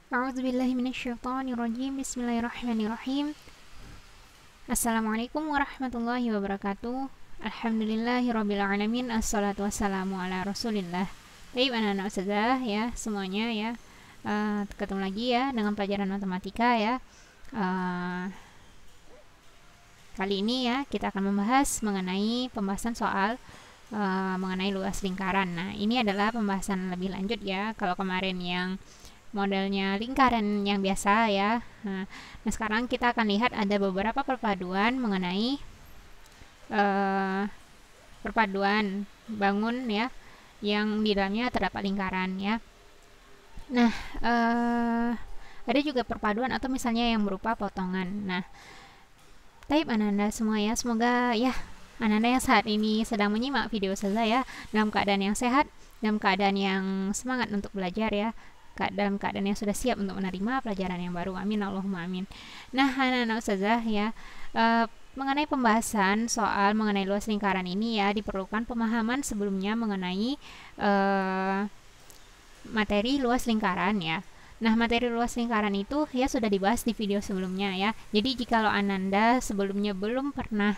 A'udzubillahi minasyaitonirrajim. Bismillahirrahmanirrahim. Assalamualaikum warahmatullahi wabarakatuh. Alhamdulillahirabbil alamin. Assalatu wassalamu ala Rasulillah. Baik anak-anak ustazah ya, semuanya ya. Ketemu lagi ya dengan pelajaran matematika ya. Kali ini ya kita akan membahas mengenai pembahasan soal mengenai luas lingkaran. Nah, ini adalah pembahasan lebih lanjut ya. Kalau kemarin yang modelnya lingkaran yang biasa ya. Nah, sekarang kita akan lihat ada beberapa perpaduan mengenai perpaduan bangun ya, yang di dalamnya terdapat lingkaran ya. Nah, ada juga perpaduan atau misalnya yang berupa potongan. Nah, anak-anak semua ya, semoga ya anak-anak yang saat ini sedang menyimak video saya dalam keadaan yang sehat, dalam keadaan yang semangat untuk belajar ya, dalam keadaan yang sudah siap untuk menerima pelajaran yang baru. Amin Allahumma amin. Nah, anak-anak ustazah ya, mengenai pembahasan soal mengenai luas lingkaran ini ya, diperlukan pemahaman sebelumnya mengenai materi luas lingkaran ya. Nah, materi luas lingkaran itu ya sudah dibahas di video sebelumnya ya. Jadi jikalau Ananda sebelumnya belum pernah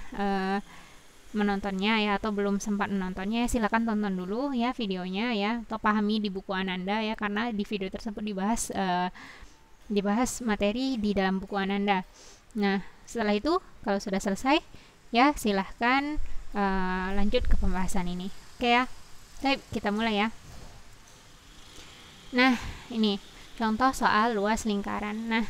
menontonnya ya, atau belum sempat menontonnya, silakan tonton dulu ya videonya ya, atau pahami di buku Ananda ya, karena di video tersebut dibahas materi di dalam buku Ananda. Nah, setelah itu kalau sudah selesai ya, silahkan lanjut ke pembahasan ini. Oke ya, baik, kita mulai ya. Nah, ini contoh soal luas lingkaran. Nah,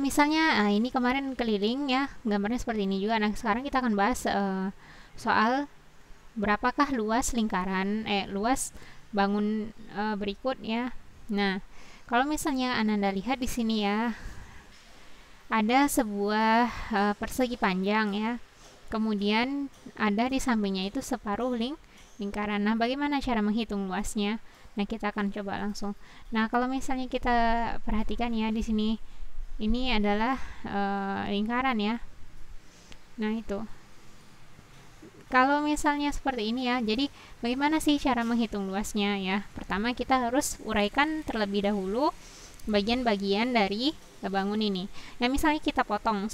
misalnya ini kemarin keliling ya, gambarnya seperti ini juga. Nah, sekarang kita akan bahas soal berapakah luas lingkaran, luas bangun berikut ya. Nah, kalau misalnya Ananda lihat di sini ya, ada sebuah persegi panjang ya, kemudian ada di sampingnya itu separuh lingkaran. Nah, bagaimana cara menghitung luasnya? Nah, kita akan coba langsung. Nah, kalau misalnya kita perhatikan ya di sini, ini adalah lingkaran ya. Nah, itu. Kalau misalnya seperti ini ya, jadi bagaimana sih cara menghitung luasnya ya? Pertama, kita harus uraikan terlebih dahulu bagian-bagian dari bangun ini. Ya, misalnya kita potong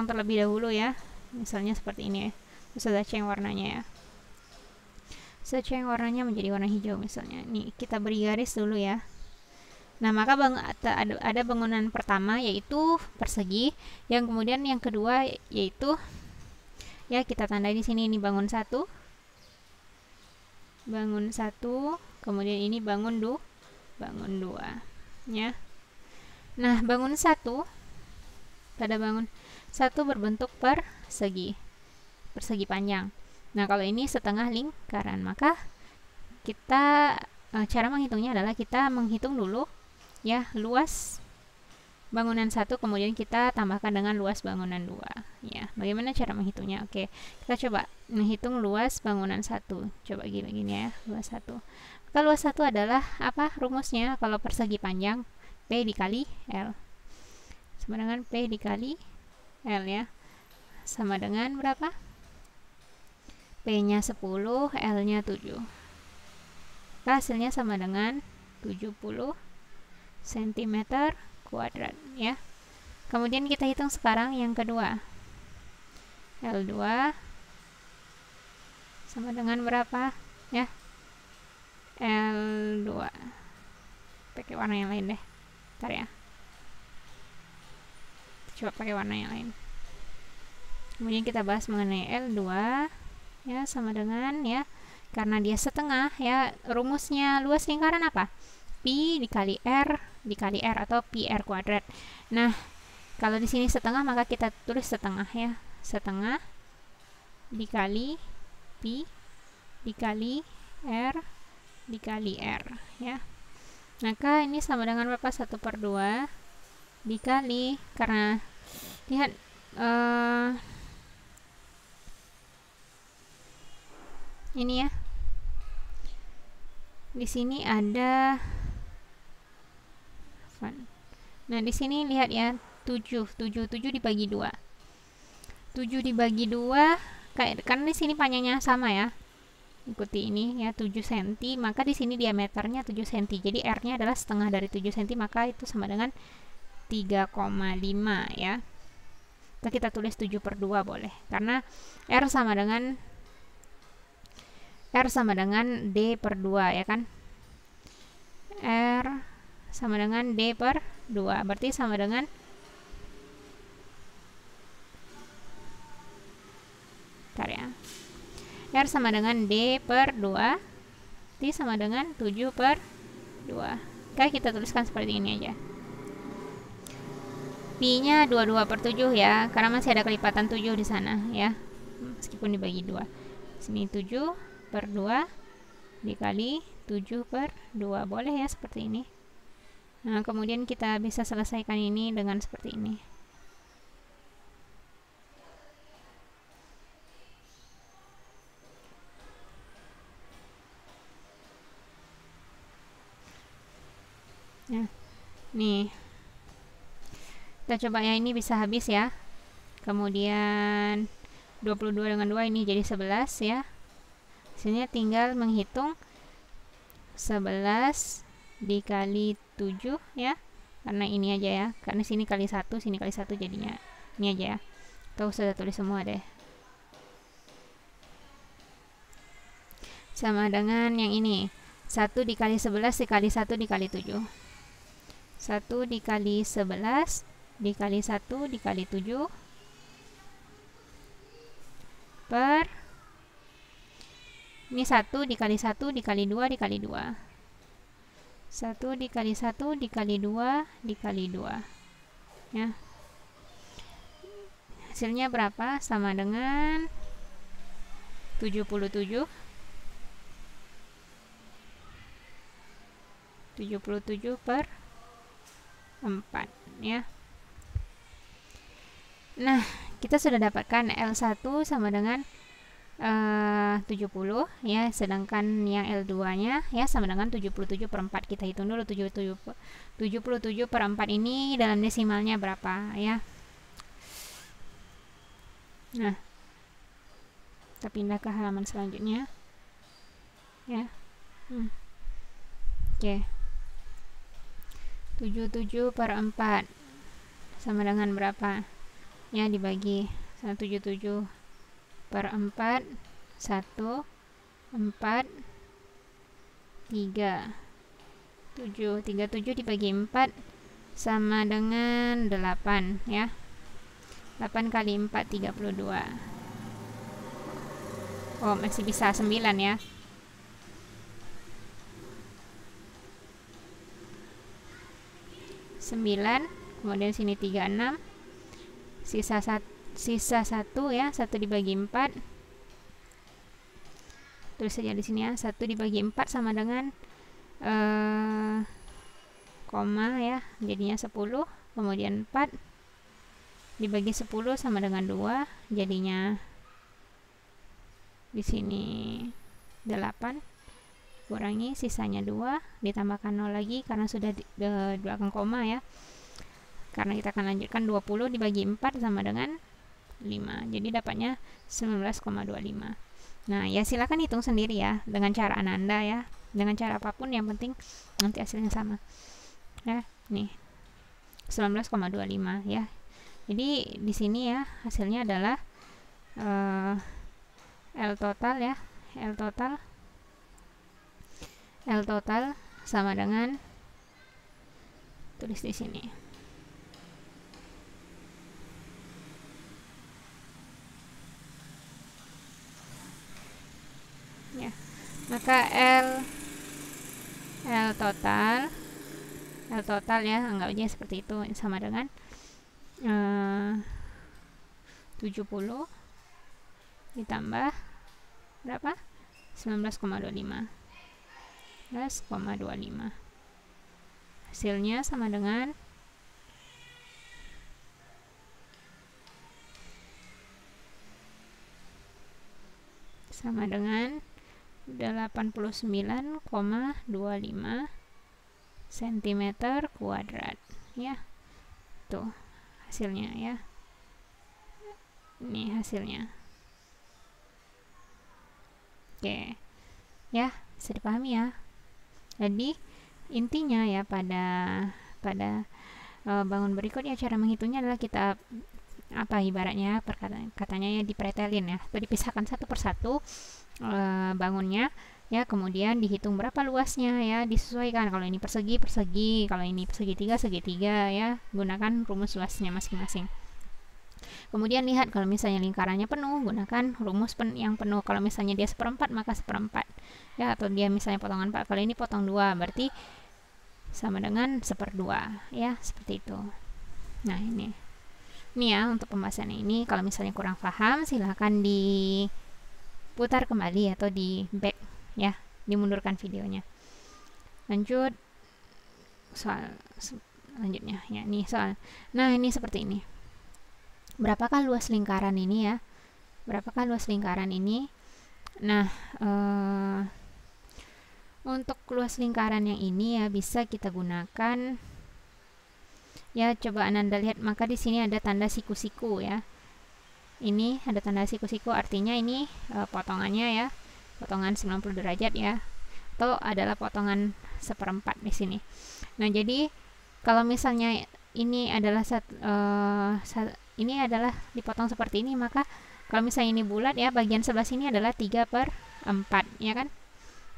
terlebih dahulu ya. Misalnya seperti ini ya. Bisa ceng warnanya ya. Seceng warnanya menjadi warna hijau misalnya. Nih, kita beri garis dulu ya. Nah, maka ada bangunan pertama yaitu persegi, yang kemudian yang kedua yaitu ya, kita tandai di sini, ini bangun satu, kemudian ini bangun dua ya. Nah, bangun satu berbentuk persegi panjang. Nah, kalau ini setengah lingkaran, maka kita cara menghitungnya adalah kita menghitung dulu ya luas bangunan satu, kemudian kita tambahkan dengan luas bangunan dua ya. Bagaimana cara menghitungnya? Oke, kita coba menghitung luas bangunan satu. Coba gini ya, luas satu. Maka luas satu adalah apa rumusnya? Kalau persegi panjang, P dikali L sama dengan P dikali L ya, sama dengan berapa? P-nya 10, L-nya 7. Hasilnya sama dengan 70 cm kuadrat ya. Kemudian kita hitung sekarang yang kedua. L2 sama dengan berapa ya? L2. Pakai warna yang lain deh. Bentar ya. Coba pakai warna yang lain. Kemudian kita bahas mengenai L2 ya, sama dengan ya, karena dia setengah ya, rumusnya luas lingkaran apa? Pi dikali R atau pi R kuadrat. Nah, kalau di sini setengah, maka kita tulis setengah ya, setengah dikali pi dikali R dikali R ya. Maka ini sama dengan berapa? 1/2 dikali, karena lihat ini ya, di sini ada nah, di sini lihat ya, 7 dibagi 2. 7 dibagi 2 karena di sini panjangnya sama ya. ikuti ini ya, 7 cm, maka di sini diameternya 7 cm. Jadi R-nya adalah setengah dari 7 cm, maka itu sama dengan 3,5 ya. Atau kita tulis 7/2 boleh, karena R sama dengan D/2 ya kan. R sama dengan D/2, berarti sama dengan R sama dengan D/2, berarti sama dengan 7/2. Oke, kita tuliskan seperti ini aja. Pi-nya 22/7 ya, karena masih ada kelipatan 7 di sana ya, meskipun dibagi 2. Sini 7/2 dikali 7/2, boleh ya seperti ini. Nah, kemudian kita bisa selesaikan ini dengan seperti ini. Nah, nih kita coba ya, ini bisa habis ya. Kemudian 22 dengan 2 ini jadi 11 ya. Sini tinggal menghitung 11 dikali 7 ya, karena ini aja ya, karena sini kali 1, sini kali 1, jadinya ini aja ya. Tuh, sudah tulis semua deh. Sama dengan yang ini, 1 dikali 11 dikali 1 dikali 7. 1 dikali 11 dikali 1 dikali 7 per, ini 1 dikali 1 dikali 2 dikali 2. 1 dikali 1 dikali 2 dikali 2 ya. Hasilnya berapa? Sama dengan 77 per 4 ya. Nah, kita sudah dapatkan L1 sama dengan 70 ya, sedangkan yang L2 nya ya sama dengan 77/4. Kita hitung dulu 77/4 ini dalam desimalnya berapa ya. Nah, kita pindah ke halaman selanjutnya ya. Oke, 77/4 sama dengan berapa ya, dibagi 77/4 1 4 3 7 37 dibagi 4 sama dengan 8 ya. 8 kali 4 32. Oh, masih bisa 9 ya. 9, kemudian sini 36, sisa 1 ya, 1 dibagi 4, tulis saja di sini ya, 1 dibagi 4 sama dengan koma ya, jadinya 10, kemudian 4 dibagi 10 sama dengan 2, jadinya di sini 8, kurangi sisanya 2, ditambahkan 0 lagi karena sudah di belakang koma ya, karena kita akan lanjutkan. 20 dibagi 4 sama dengan 5, jadi dapatnya 19,25. Nah ya, silakan hitung sendiri ya, dengan cara ananda ya, dengan cara apapun, yang penting nanti hasilnya sama ya. Nih 19,25 ya. Jadi di sini ya hasilnya adalah L total ya, L total sama dengan, tulis di sini ya, maka L total ya, anggap aja seperti itu, sama dengan 70 ditambah berapa? 19,25. Hasilnya sama dengan sama dengan 89,25 cm kuadrat ya. Tuh hasilnya ya, ini hasilnya. Oke, Ya, bisa dipahami ya. Jadi intinya ya pada bangun berikutnya cara menghitungnya adalah kita ibaratnya katanya ya dipretelin ya, atau dipisahkan satu persatu bangunnya ya, kemudian dihitung berapa luasnya ya, disesuaikan kalau ini persegi persegi, kalau ini segitiga segitiga ya, gunakan rumus luasnya masing-masing. Kemudian lihat kalau misalnya lingkarannya penuh, gunakan rumus yang penuh. Kalau misalnya dia seperempat, maka seperempat ya, atau dia misalnya potongan 4, kalau ini potong 2 berarti sama dengan 1/2 ya, seperti itu. Nah ini ya untuk pembahasan ini. Kalau misalnya kurang paham, silahkan diputar kembali atau di back ya, dimundurkan videonya. Lanjut soal selanjutnya ya, ini soal. Nah ini seperti ini. Berapakah luas lingkaran ini ya? Berapakah luas lingkaran ini? Nah, untuk luas lingkaran yang ini ya bisa kita gunakan ya, coba Anda lihat, maka di sini ada tanda siku-siku ya. Ini ada tanda siku-siku, artinya ini potongannya ya, potongan 90 derajat ya, atau adalah potongan 1/4 di sini. Nah, jadi kalau misalnya ini adalah ini adalah dipotong seperti ini, maka kalau misalnya ini bulat ya, bagian sebelah sini adalah 3/4 ya kan,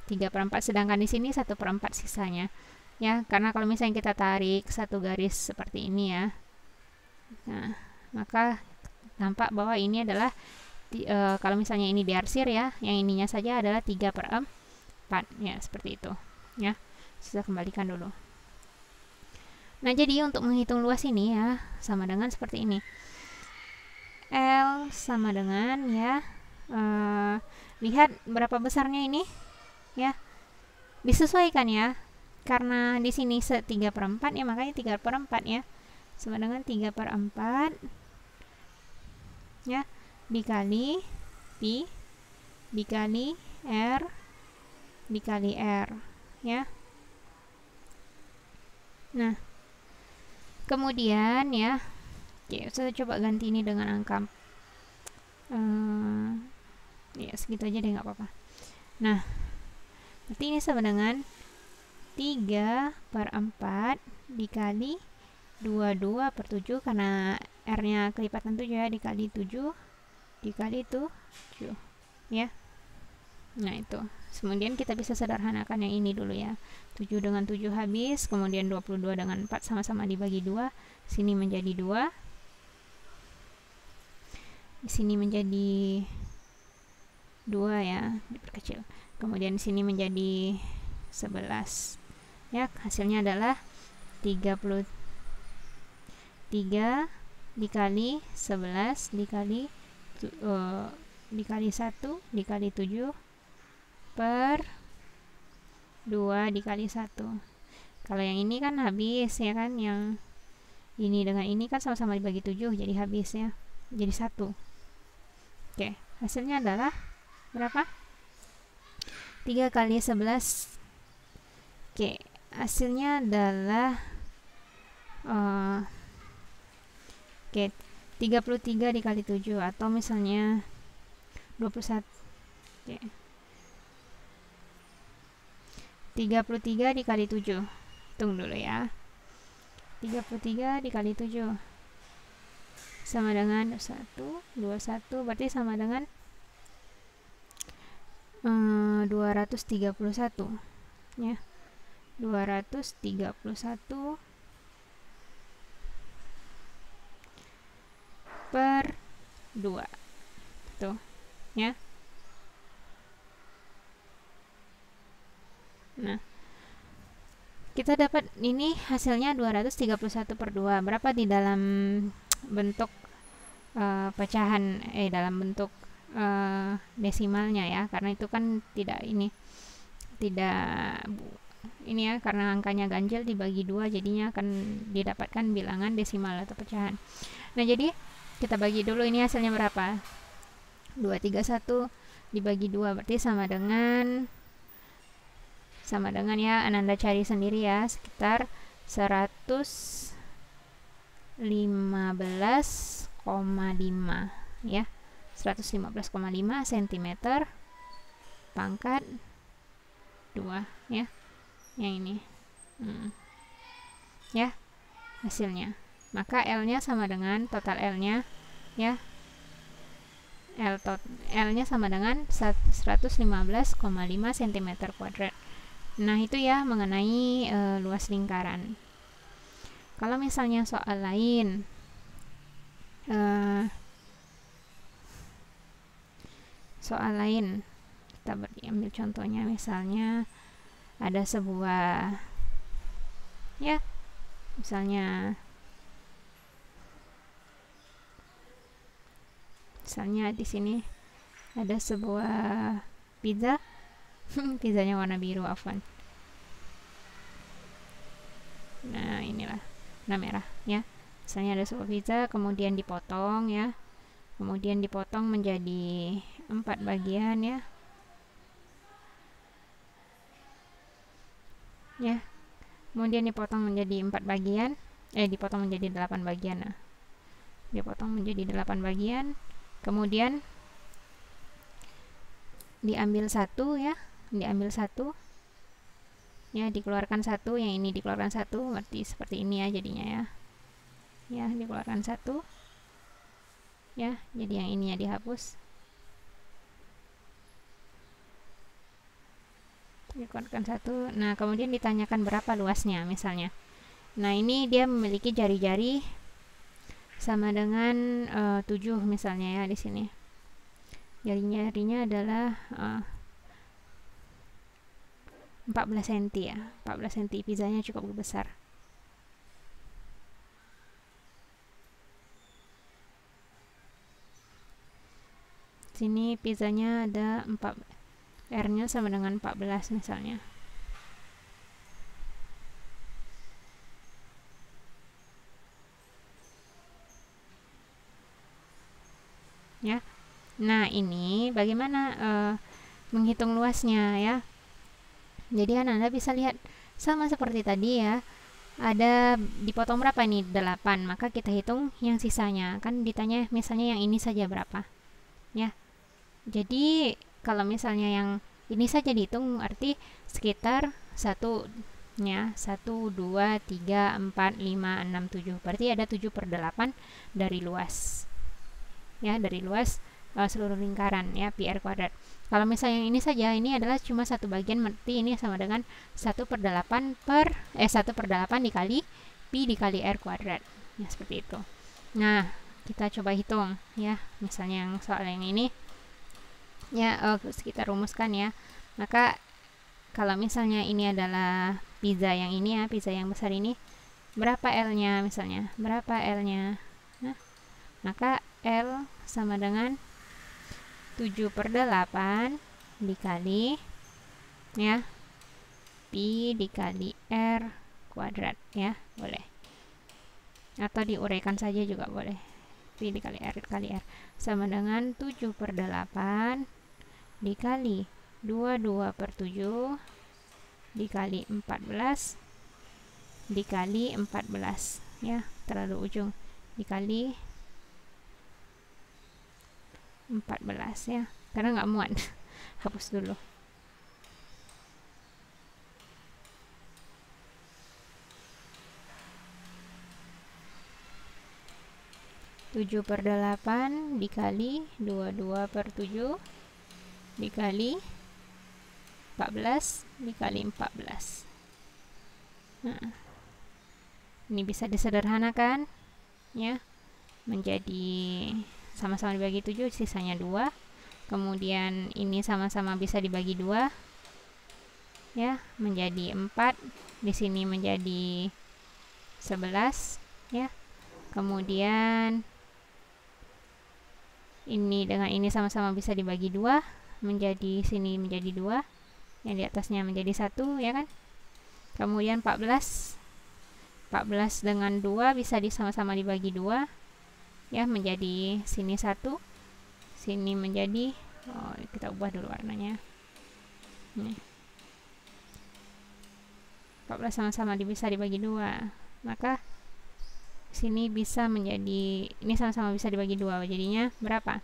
3/4, sedangkan di sini 1/4 sisanya ya, karena kalau misalnya kita tarik satu garis seperti ini ya, nah maka nampak bahwa ini adalah kalau misalnya ini diarsir ya, yang ininya saja adalah 3/4 ya, seperti itu ya. Saya kembalikan dulu. Nah, jadi untuk menghitung luas ini ya, sama dengan seperti ini. L sama dengan ya, lihat berapa besarnya ini ya, disesuaikan ya, karena di sini 3/4 ya, makanya 3/4 ya, sama dengan 3/4 ya, dikali pi dikali R dikali R ya. Nah, kemudian ya, oke, saya coba ganti ini dengan angka ya segitu aja deh, nggak apa-apa. Nah, berarti ini sama dengan 3/4 dikali 22/7, karena R nya kelipatan 7 ya, dikali 7 dikali 7 ya. Nah itu, kemudian kita bisa sederhanakan yang ini dulu ya, 7 dengan 7 habis, kemudian 22 dengan 4 sama-sama dibagi 2, sini menjadi 2, di sini menjadi 2 ya, diperkecil, kemudian di sini menjadi 11 ya, hasilnya adalah 33 dikali 11 dikali 1 dikali 7 per 2 dikali 1. Kalau yang ini kan habis ya kan, yang ini dengan ini kan sama-sama dibagi 7, jadi habis ya, jadi 1. Oke, hasilnya adalah berapa? 3 kali 11. Oke, hasilnya adalah 33 dikali 7, atau misalnya 21. Oke. 33 dikali 7, hitung dulu ya, 33 dikali 7 sama dengan 21, berarti sama dengan 231 ya, 231 per 2 tuh ya. Nah, kita dapat ini hasilnya 231 per 2. Berapa di dalam bentuk pecahan, dalam bentuk desimalnya ya, karena itu kan tidak ini ya, karena angkanya ganjil dibagi 2, jadinya akan didapatkan bilangan desimal atau pecahan. Nah, jadi kita bagi dulu ini hasilnya berapa, 231 dibagi 2 berarti sama dengan ya, Ananda cari sendiri ya, sekitar 115,5 ya, 115,5 cm pangkat 2 ya, yang ini. Ya, hasilnya. Maka L-nya sama dengan total L-nya ya. L-nya sama dengan 115,5 cm kuadrat. Nah, itu ya mengenai luas lingkaran. Kalau misalnya soal lain, kita ambil contohnya, misalnya ada sebuah ya, misalnya di sini ada sebuah pizza. Pizzanya warna biru, afwan. Nah, inilah warna merah ya. Misalnya ada sebuah pizza, kemudian dipotong ya, kemudian dipotong menjadi 4 bagian ya. Kemudian dipotong menjadi 4 bagian, dipotong menjadi 8 bagian. Nah, dipotong menjadi 8 bagian, kemudian diambil satu ya, dikeluarkan satu, yang ini dikeluarkan satu, berarti seperti ini ya jadinya ya, dikeluarkan satu ya, jadi yang ininya dihapus, dikeluarkan satu. Nah, kemudian ditanyakan berapa luasnya misalnya. Nah, ini dia memiliki jari-jari sama dengan 7 misalnya ya, di sini jari-jarinya adalah 14 cm ya, 14 cm. Pizzanya cukup besar. Sini pizzanya ada 4, R-nya sama dengan 14 misalnya. Ya. Nah, ini bagaimana menghitung luasnya ya. Jadi Anda bisa lihat sama seperti tadi ya. Ada dipotong berapa nih? 8. Maka kita hitung yang sisanya. Kan ditanya misalnya yang ini saja berapa. Ya. Jadi kalau misalnya yang ini saja dihitung, arti sekitar 1 ya, 1, 2, 3, 4, 5, 6, 7. Berarti ada 7/8 dari luas. Ya, dari luas seluruh lingkaran ya, pi r kuadrat. Kalau misalnya yang ini saja, ini adalah cuma satu bagian, berarti ini sama dengan 1/8 dikali pi dikali r kuadrat ya, seperti itu. Nah, kita coba hitung ya, misalnya yang soal yang ini ya, kita rumuskan ya. Maka kalau misalnya ini adalah pizza yang ini ya, pizza yang besar ini, berapa L-nya misalnya, berapa L-nya. Nah, maka L sama dengan 7/8 dikali ya pi dikali r kuadrat ya, boleh, atau diuraikan saja juga boleh. Pi dikali r sama dengan 7/8 dikali 22/7 dikali 14 dikali 14 ya, terlalu ujung, dikali 14 ya, karena nggak muat. Hapus dulu. Tujuh per 8 dikali 22/7 dikali 14 dikali 14. Nah, ini bisa disederhanakan ya, menjadi sama-sama dibagi 7, sisanya 2. Kemudian ini sama-sama bisa dibagi 2 ya, menjadi 4. Di sini menjadi 11 ya. Kemudian ini dengan ini sama-sama bisa dibagi 2, menjadi sini menjadi 2, yang di atasnya menjadi 1 ya kan. Kemudian 14 dengan 2 bisa sama-sama dibagi 2 ya, menjadi sini 1, sini menjadi, kita ubah dulu warnanya nih. 14 sama-sama bisa dibagi 2, maka sini bisa menjadi, ini sama-sama bisa dibagi 2, jadinya berapa?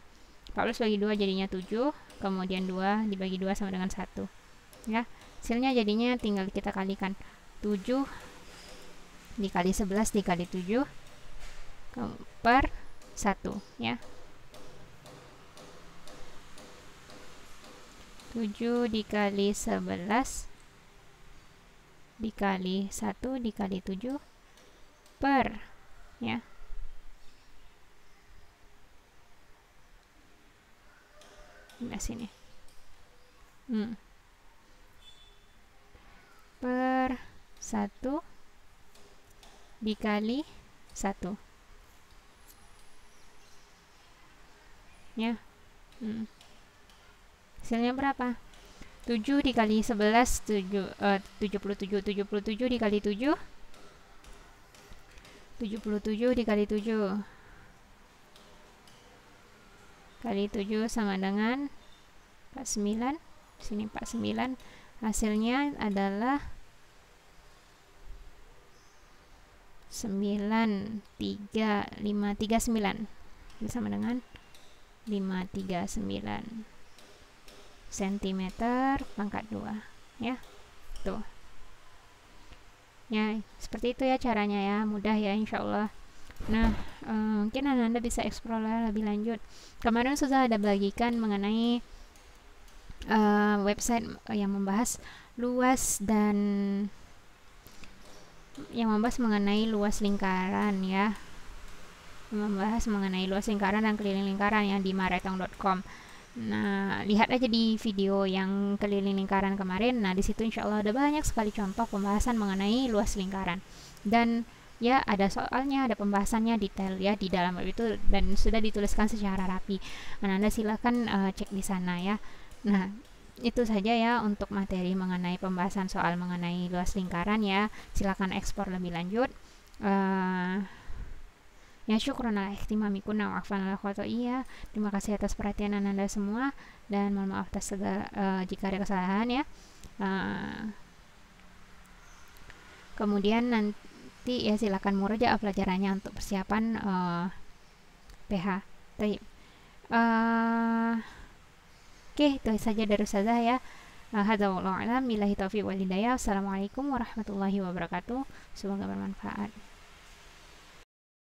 14 bagi 2 jadinya 7, kemudian 2 dibagi 2 sama dengan 1 ya. Hasilnya jadinya tinggal kita kalikan 7 dikali 11 dikali 7 per 1 ya. 7 dikali 11 dikali 1 dikali 7 per ya. Nah, sini. Per 1 dikali 1 ya. Hasilnya berapa? 7 dikali 11 77 dikali 7 77 dikali 7 kali 7 sama dengan 49. Sini 49. Hasilnya adalah 539 sama dengan 539 cm pangkat 2 ya. Tuh ya, seperti itu ya caranya ya, mudah ya insyaallah. Nah, mungkin Anda bisa explore lebih lanjut. Kemarin sudah ada bagikan mengenai website yang membahas luas dan membahas mengenai luas lingkaran ya, membahas mengenai luas lingkaran dan keliling lingkaran ya di maretong.com. Nah, lihat aja di video yang keliling lingkaran kemarin. Nah, di situ insya Allah ada banyak sekali contoh pembahasan mengenai luas lingkaran, dan ya ada soalnya, ada pembahasannya detail ya di dalam web itu, dan sudah dituliskan secara rapi. Nah, Anda silakan cek di sana ya. Nah, itu saja ya untuk materi mengenai pembahasan soal mengenai luas lingkaran ya. Silakan ekspor lebih lanjut. Ya, syukron ala ihtimamikum wa afwan ala khotoiyah. Terima kasih atas perhatian Anda semua, dan mohon maaf atas segala jika ada kesalahan ya. Kemudian nanti ya silakan murajaah pelajarannya untuk persiapan PH. Baik. Oke, itu saja dari Ustazah ya. Hadza wallahu a'lam, billahi taufiq wal hidayah. Assalamualaikum warahmatullahi wabarakatuh. Semoga bermanfaat.